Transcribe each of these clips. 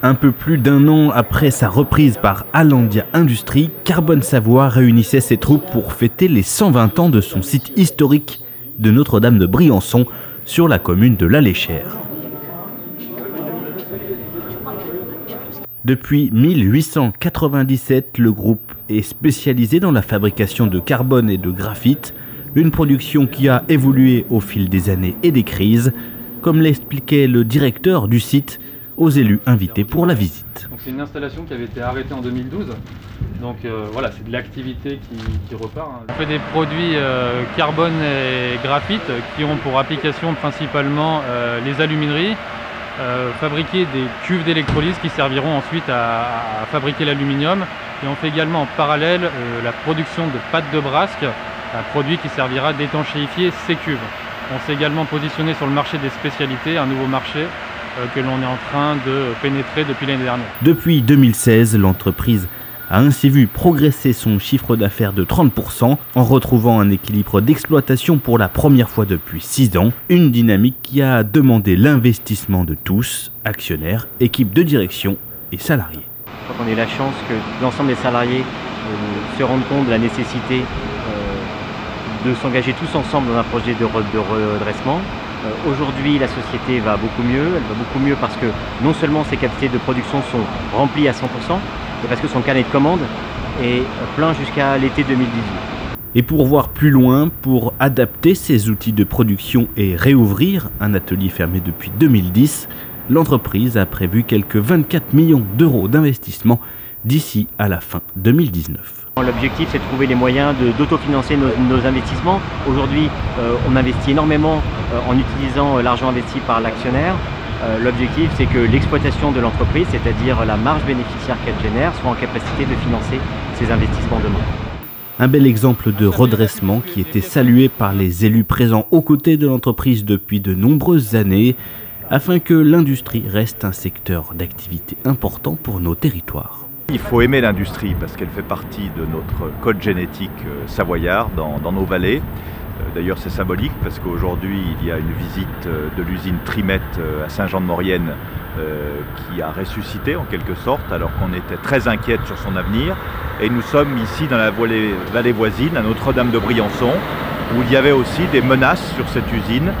Un peu plus d'un an après sa reprise par Allandia Industries, Carbone Savoie réunissait ses troupes pour fêter les 120 ans de son site historique de Notre-Dame de Briançon sur la commune de l'Alléchère. Depuis 1897, le groupe est spécialisé dans la fabrication de carbone et de graphite, une production qui a évolué au fil des années et des crises, comme l'expliquait le directeur du site aux élus invités pour la visite. C'est une installation qui avait été arrêtée en 2012, donc voilà, c'est de l'activité qui repart. On fait des produits carbone et graphite qui ont pour application principalement les alumineries, fabriquer des cuves d'électrolyse qui serviront ensuite à fabriquer l'aluminium, et on fait également en parallèle la production de pâte de brasque, un produit qui servira d'étanchéifier ces cuves. On s'est également positionné sur le marché des spécialités, un nouveau marché que l'on est en train de pénétrer depuis l'année dernière. Depuis 2016, l'entreprise a ainsi vu progresser son chiffre d'affaires de 30% en retrouvant un équilibre d'exploitation pour la première fois depuis 6 ans, une dynamique qui a demandé l'investissement de tous, actionnaires, équipe de direction et salariés. Je crois qu'on ait la chance que l'ensemble des salariés se rendent compte de la nécessité de s'engager tous ensemble dans un projet de redressement. Aujourd'hui, la société va beaucoup mieux. Elle va beaucoup mieux parce que non seulement ses capacités de production sont remplies à 100%, mais parce que son carnet de commandes est plein jusqu'à l'été 2018. Et pour voir plus loin, pour adapter ses outils de production et réouvrir un atelier fermé depuis 2010, l'entreprise a prévu quelques 24 millions d'euros d'investissement d'ici à la fin 2019. L'objectif, c'est de trouver les moyens d'autofinancer nos investissements. Aujourd'hui, on investit énormément en utilisant l'argent investi par l'actionnaire. L'objectif, c'est que l'exploitation de l'entreprise, c'est-à-dire la marge bénéficiaire qu'elle génère, soit en capacité de financer ses investissements demain. Un bel exemple de redressement qui était salué par les élus présents aux côtés de l'entreprise depuis de nombreuses années, afin que l'industrie reste un secteur d'activité important pour nos territoires. Il faut aimer l'industrie parce qu'elle fait partie de notre code génétique savoyard dans nos vallées. D'ailleurs, c'est symbolique parce qu'aujourd'hui, il y a une visite de l'usine Trimet à Saint-Jean-de-Maurienne qui a ressuscité en quelque sorte, alors qu'on était très inquiète sur son avenir. Et nous sommes ici dans la vallée voisine, à Notre-Dame de Briançon, où il y avait aussi des menaces sur cette usine.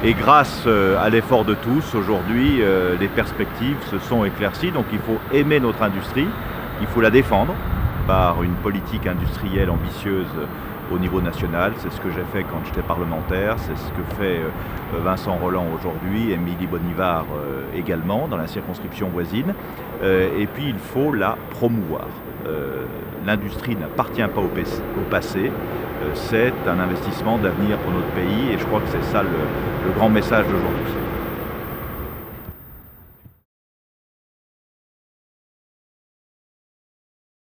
Et grâce à l'effort de tous, aujourd'hui, les perspectives se sont éclaircies. Donc il faut aimer notre industrie, il faut la défendre par une politique industrielle ambitieuse au niveau national. C'est ce que j'ai fait quand j'étais parlementaire, c'est ce que fait Vincent Rolland aujourd'hui, Émilie Bonivard également dans la circonscription voisine. Et puis il faut la promouvoir. L'industrie n'appartient pas au passé, c'est un investissement d'avenir pour notre pays et je crois que c'est ça le grand message d'aujourd'hui.